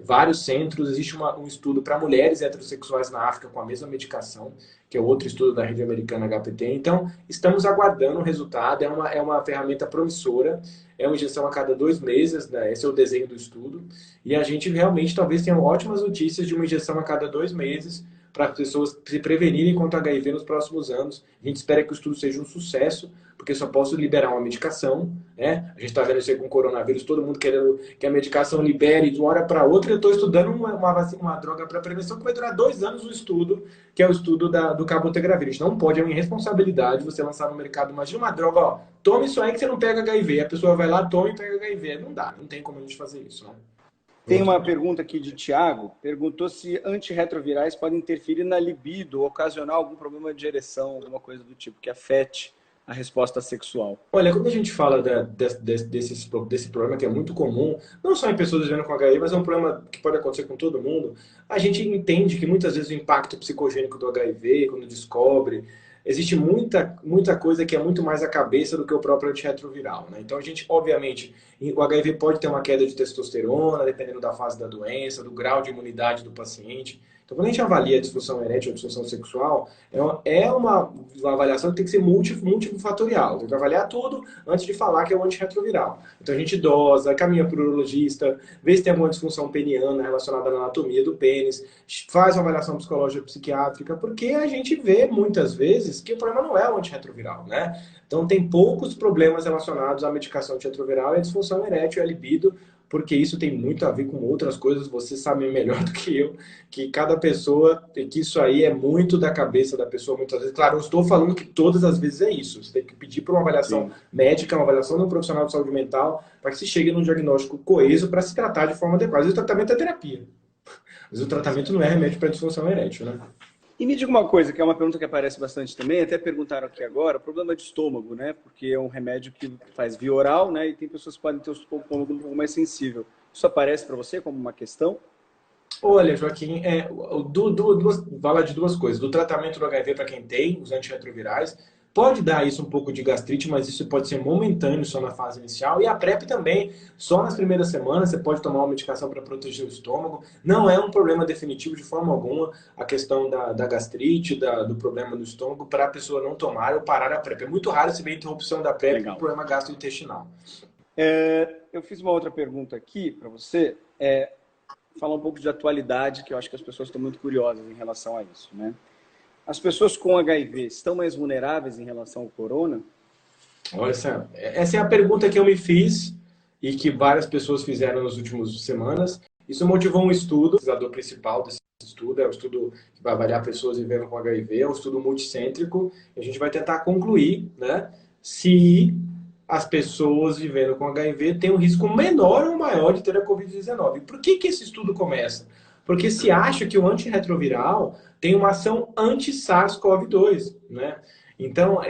vários centros, existe um estudo para mulheres heterossexuais na África com a mesma medicação, que é outro estudo da rede americana HPT. Então, estamos aguardando o resultado, é uma ferramenta promissora, é uma injeção a cada 2 meses, né? Esse é o desenho do estudo, e a gente realmente talvez tenha ótimas notícias de uma injeção a cada 2 meses, para as pessoas se prevenirem contra HIV nos próximos anos. A gente espera que o estudo seja um sucesso, porque só posso liberar uma medicação, né? A gente está vendo isso aí com o coronavírus, todo mundo querendo que a medicação libere de uma hora para outra. Eu estou estudando uma droga para prevenção que vai durar 2 anos o estudo, que é o estudo do cabotegravir. A gente não pode, é uma irresponsabilidade você lançar no mercado. Imagina uma droga, ó, tome isso aí que você não pega HIV. A pessoa vai lá, toma e pega HIV. Não dá, não tem como a gente fazer isso, né?
Tem uma pergunta aqui de Tiago, perguntou se antirretrovirais podem interferir na libido, ocasionar algum problema de ereção, alguma coisa do tipo, que afete a resposta sexual.
Olha, quando a gente fala desse problema que é muito comum, não só em pessoas vivendo com HIV, mas é um problema que pode acontecer com todo mundo, a gente entende que muitas vezes o impacto psicogênico do HIV, quando descobre, existe muita coisa que é muito mais a cabeça do que o próprio antirretroviral, né? Então a gente, obviamente, o HIV pode ter uma queda de testosterona, dependendo da fase da doença, do grau de imunidade do paciente. Então, quando a gente avalia a disfunção erétil ou a disfunção sexual, é uma avaliação que tem que ser multifatorial. Tem que avaliar tudo antes de falar que é o antirretroviral. Então, a gente dosa, caminha para o urologista, vê se tem alguma disfunção peniana relacionada à anatomia do pênis, faz uma avaliação psicológica psiquiátrica, porque a gente vê muitas vezes que o problema não é o antirretroviral, né? Então, tem poucos problemas relacionados à medicação antirretroviral e à disfunção erétil e à libido, porque isso tem muito a ver com outras coisas, você sabe melhor do que eu, que cada pessoa, que isso aí é muito da cabeça da pessoa, muitas vezes. Claro, eu estou falando que todas as vezes é isso. Você tem que pedir por uma avaliação médica, uma avaliação de um profissional de saúde mental, para que se chegue num diagnóstico coeso para se tratar de forma adequada. Mas o tratamento é terapia. Mas o tratamento não é remédio para disfunção erétil, né?
E me diga uma coisa, que é uma pergunta que aparece bastante também, até perguntaram aqui agora, problema de estômago, né? Porque é um remédio que faz via oral, né? E tem pessoas que podem ter o estômago um pouco mais sensível. Isso aparece para você como uma questão?
Olha, Joaquim, fala de duas coisas. Do tratamento do HIV para quem tem os antirretrovirais, pode dar isso um pouco de gastrite, mas isso pode ser momentâneo só na fase inicial. E a PrEP também, só nas primeiras semanas você pode tomar uma medicação para proteger o estômago. Não é um problema definitivo de forma alguma a questão da gastrite, do problema do estômago, para a pessoa não tomar ou parar a PrEP. É muito raro se ver interrupção da PrEP com problema gastrointestinal.
Eu fiz uma outra pergunta aqui para você, falar um pouco de atualidade, que eu acho que as pessoas estão muito curiosas em relação a isso, né? As pessoas com HIV estão mais vulneráveis em relação ao corona?
Olha, essa é a pergunta que eu me fiz e que várias pessoas fizeram nas últimas semanas. Isso motivou um estudo, o pesquisador principal desse estudo, é um estudo que vai avaliar pessoas vivendo com HIV, é um estudo multicêntrico, e a gente vai tentar concluir, né, se as pessoas vivendo com HIV têm um risco menor ou maior de ter a Covid-19. Por que esse estudo começa? Porque se acha que o antirretroviral tem uma ação anti-SARS-CoV-2, né? Então,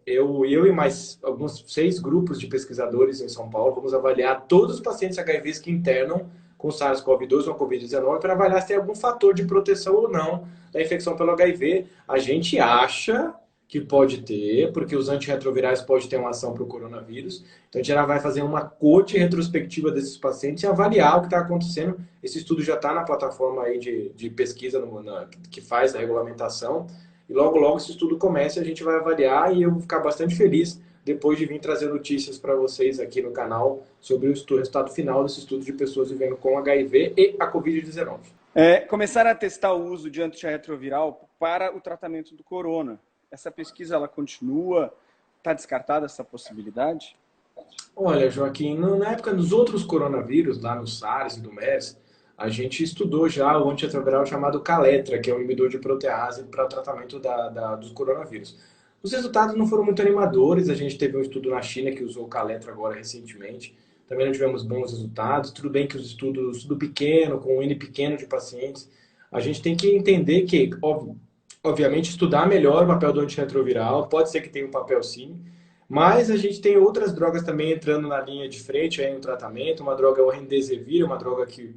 eu e mais alguns 6 grupos de pesquisadores em São Paulo vamos avaliar todos os pacientes HIVs que internam com SARS-CoV-2 ou Covid-19 para avaliar se tem algum fator de proteção ou não da infecção pelo HIV. A gente acha que pode ter, porque os antirretrovirais podem ter uma ação para o coronavírus. Então, a gente já vai fazer uma cote retrospectiva desses pacientes e avaliar o que está acontecendo. Esse estudo já está na plataforma aí de pesquisa que faz a regulamentação. E logo, logo, esse estudo começa, a gente vai avaliar e eu vou ficar bastante feliz depois de vir trazer notícias para vocês aqui no canal sobre o resultado final desse estudo de pessoas vivendo com HIV e a Covid-19.
Começaram a testar o uso de antirretroviral para o tratamento do corona. Essa pesquisa, ela continua? Está descartada essa possibilidade?
Olha, Joaquim, na época dos outros coronavírus, lá no SARS e do MERS, a gente estudou já o antirretroviral chamado Kaletra, que é um inibidor de protease para o tratamento dos coronavírus. Os resultados não foram muito animadores, a gente teve um estudo na China que usou o Kaletra agora recentemente, também não tivemos bons resultados. Tudo bem que os estudos, estudo pequeno, com um N pequeno de pacientes, a gente tem que entender que, obviamente, estudar melhor o papel do antirretroviral, pode ser que tenha um papel sim, mas a gente tem outras drogas também entrando na linha de frente aí no tratamento. Uma droga é o Remdesivir, uma droga que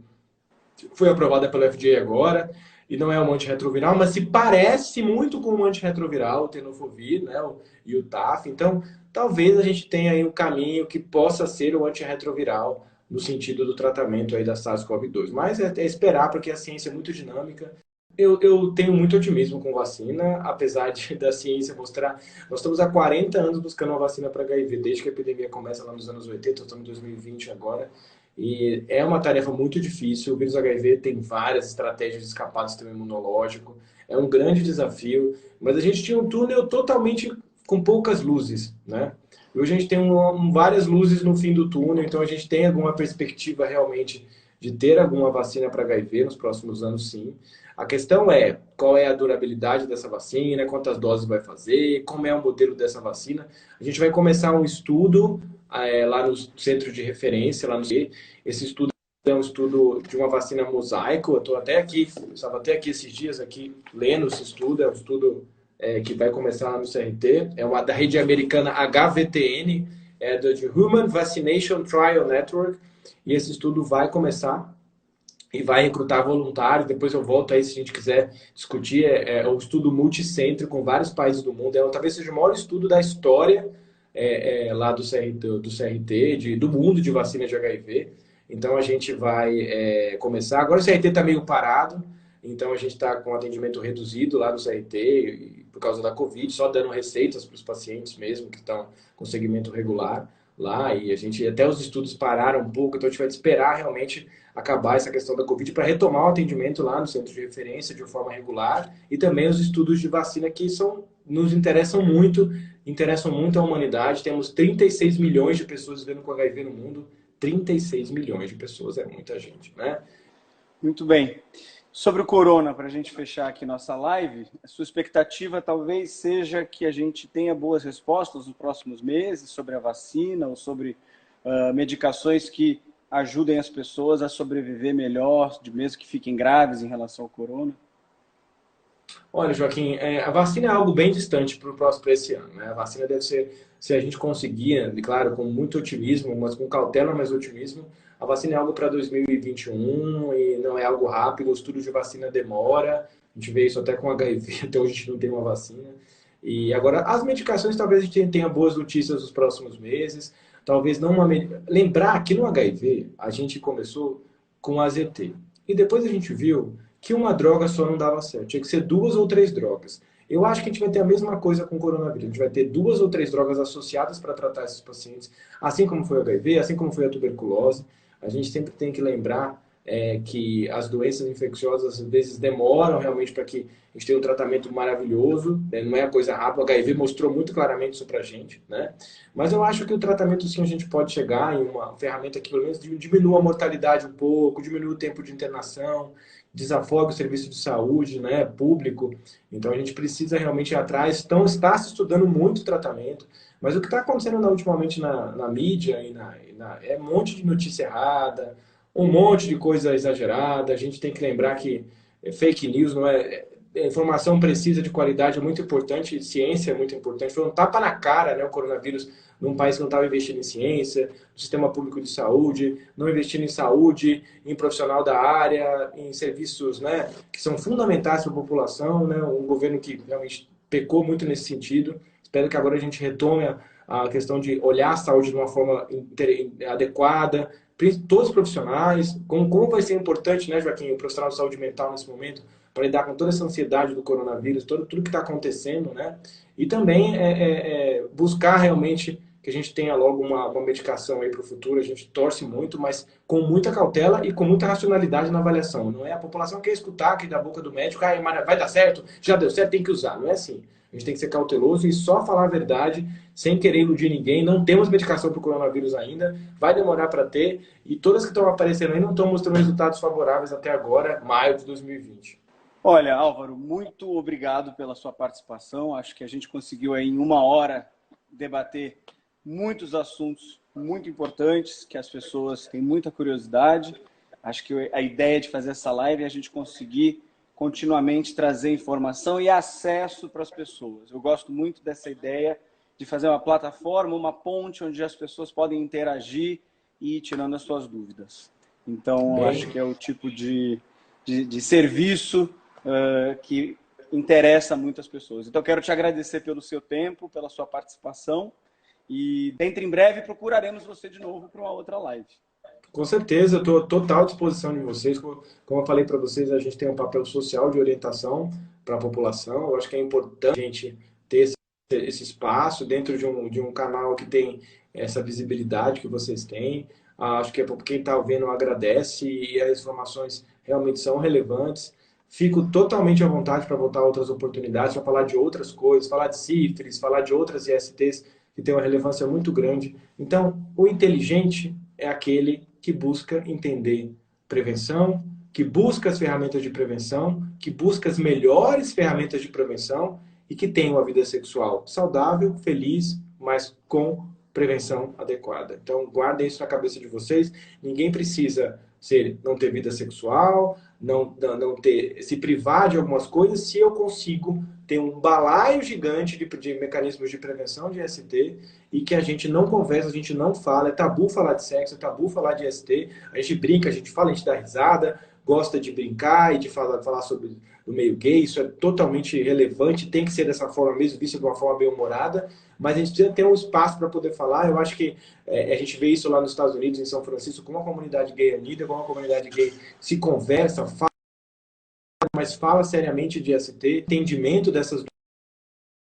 foi aprovada pelo FDA agora, e não é um antirretroviral, mas se parece muito com um antirretroviral, o tenofovir, né, e o TAF. Então, talvez a gente tenha aí um caminho que possa ser o antirretroviral no sentido do tratamento aí da SARS-CoV-2. Mas é esperar, porque a ciência é muito dinâmica. Eu tenho muito otimismo com vacina, apesar da ciência mostrar. Nós estamos há 40 anos buscando uma vacina para HIV, desde que a epidemia começa lá nos anos 80, estamos em 2020 agora. E é uma tarefa muito difícil. O vírus HIV tem várias estratégias de escapar do sistema imunológico. É um grande desafio, mas a gente tinha um túnel totalmente com poucas luzes, né? E hoje a gente tem várias luzes no fim do túnel, então a gente tem alguma perspectiva realmente de ter alguma vacina para HIV nos próximos anos, sim. A questão é qual é a durabilidade dessa vacina, quantas doses vai fazer, como é o modelo dessa vacina. A gente vai começar um estudo lá no centro de referência, lá no C. Esse estudo é um estudo de uma vacina mosaico. Eu estou até aqui, estava até aqui esses dias aqui lendo esse estudo. É um estudo que vai começar lá no CRT. É uma da rede americana HVTN, de Human Vaccination Trial Network. E esse estudo vai começar e vai recrutar voluntários. Depois eu volto aí se a gente quiser discutir. É um estudo multicêntrico com vários países do mundo. Talvez seja o maior estudo da história lá do CRT do mundo de vacina de HIV. Então a gente vai começar. Agora o CRT está meio parado, então a gente está com atendimento reduzido lá no CRT por causa da Covid, só dando receitas para os pacientes mesmo que estão com segmento regular lá. E até os estudos pararam um pouco, então a gente vai esperar realmente acabar essa questão da Covid para retomar o atendimento lá no centro de referência de forma regular, e também os estudos de vacina que nos interessam muito a humanidade. Temos 36 milhões de pessoas vivendo com HIV no mundo. 36 milhões de pessoas é muita gente, né?
Muito bem. Sobre o corona, para a gente fechar aqui nossa live, a sua expectativa talvez seja que a gente tenha boas respostas nos próximos meses sobre a vacina ou sobre medicações que ajudem as pessoas a sobreviver melhor, mesmo que fiquem graves em relação ao corona?
Olha, Joaquim, a vacina é algo bem distante para esse ano, né? A vacina deve ser, se a gente conseguir, claro, com muito otimismo, mas com cautela, mas otimismo, a vacina é algo para 2021 e não é algo rápido. O estudo de vacina demora, a gente vê isso até com HIV, até hoje a gente não tem uma vacina. E agora, as medicações, talvez a gente tenha boas notícias nos próximos meses, talvez não uma... Lembrar que no HIV, a gente começou com AZT, e depois a gente viu que uma droga só não dava certo. Tinha que ser 2 ou 3 drogas. Eu acho que a gente vai ter a mesma coisa com o coronavírus. A gente vai ter 2 ou 3 drogas associadas para tratar esses pacientes, assim como foi o HIV, assim como foi a tuberculose. A gente sempre tem que lembrar que as doenças infecciosas às vezes demoram realmente para que a gente tenha um tratamento maravilhoso, né? Não é a coisa rápida. O HIV mostrou muito claramente isso para a gente, né? Mas eu acho que o tratamento, sim, a gente pode chegar em uma ferramenta que pelo menos diminua a mortalidade um pouco, diminua o tempo de internação, desafoga o serviço de saúde, né, público. Então a gente precisa realmente ir atrás. Então está se estudando muito tratamento, mas o que está acontecendo ultimamente na mídia é um monte de notícia errada, um monte de coisa exagerada. A gente tem que lembrar que fake news não informação precisa de qualidade é muito importante, ciência é muito importante. Foi um tapa na cara, né, o coronavírus, num país que não estava investindo em ciência, no sistema público de saúde, não investindo em saúde, em profissional da área, em serviços, né, que são fundamentais para a população, né, um governo que realmente pecou muito nesse sentido. Espero que agora a gente retome a questão de olhar a saúde de uma forma adequada, todos os profissionais, como vai ser importante, né, Joaquim, o profissional de saúde mental nesse momento, para lidar com toda essa ansiedade do coronavírus, tudo que está acontecendo, né? E também buscar realmente que a gente tenha logo uma medicação aí para o futuro. A gente torce muito, mas com muita cautela e com muita racionalidade na avaliação. Não é a população quer escutar aqui da boca do médico, vai dar certo, já deu certo, tem que usar. Não é assim. A gente tem que ser cauteloso e só falar a verdade, sem querer iludir ninguém. Não temos medicação para o coronavírus ainda, vai demorar para ter, e todas que estão aparecendo aí não estão mostrando resultados favoráveis até agora, maio de 2020.
Olha, Álvaro, muito obrigado pela sua participação. Acho que a gente conseguiu aí em 1 hora debater muitos assuntos muito importantes, que as pessoas têm muita curiosidade. Acho que a ideia de fazer essa live é a gente conseguir continuamente trazer informação e acesso para as pessoas. Eu gosto muito dessa ideia de fazer uma plataforma, uma ponte onde as pessoas podem interagir e ir tirando as suas dúvidas. Então, eu acho que é o tipo de serviço que interessa muitas pessoas. Então, eu quero te agradecer pelo seu tempo, pela sua participação e dentro em breve procuraremos você de novo para uma outra live.
Com certeza, eu estou à total disposição de vocês. Como eu falei para vocês, a gente tem um papel social de orientação para a população. Eu acho que é importante a gente ter esse espaço dentro de um canal que tem essa visibilidade que vocês têm. Acho que quem está vendo agradece e as informações realmente são relevantes. Fico totalmente à vontade para voltar a outras oportunidades, para falar de outras coisas, falar de sífilis, falar de outras ISTs que têm uma relevância muito grande. Então, o inteligente é aquele que busca entender prevenção, que busca as ferramentas de prevenção, que busca as melhores ferramentas de prevenção e que tem uma vida sexual saudável, feliz, mas com prevenção adequada. Então, guardem isso na cabeça de vocês. Ninguém precisa não ter vida sexual, não se privar de algumas coisas, se eu consigo ter um balaio gigante de mecanismos de prevenção de IST e que a gente não conversa, a gente não fala, é tabu falar de sexo, é tabu falar de IST, a gente brinca, a gente fala, a gente dá risada, gosta de brincar e de falar sobre o meio gay, isso é totalmente relevante, tem que ser dessa forma mesmo, visto de uma forma bem-humorada, mas a gente precisa ter um espaço para poder falar. Eu acho que a gente vê isso lá nos Estados Unidos, em São Francisco, como a comunidade gay é unida, como a comunidade gay se conversa, fala, mas fala seriamente de IST, entendimento dessas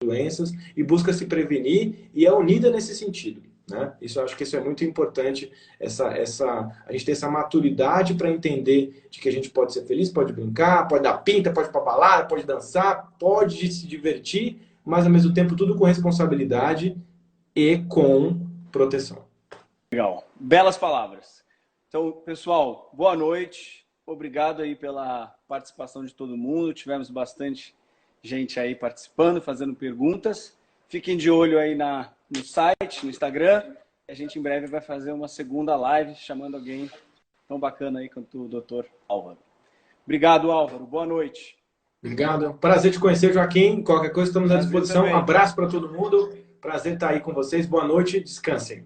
doenças e busca se prevenir e é unida nesse sentido. Né? Isso, eu acho que isso é muito importante, a gente ter essa maturidade para entender de que a gente pode ser feliz, pode brincar, pode dar pinta, pode ir para balada, pode dançar, pode se divertir, mas ao mesmo tempo tudo com responsabilidade e com proteção.
Legal, belas palavras. Então, pessoal, boa noite, obrigado aí pela participação de todo mundo, tivemos bastante gente aí participando, fazendo perguntas. Fiquem de olho aí no site, no Instagram. A gente em breve vai fazer uma segunda live chamando alguém tão bacana aí quanto o Dr. Álvaro. Obrigado, Álvaro. Boa noite.
Obrigado. Prazer te conhecer, Joaquim. Qualquer coisa, estamos à disposição.
Também.
Um abraço para todo mundo. Prazer estar aí com vocês. Boa noite. Descansem.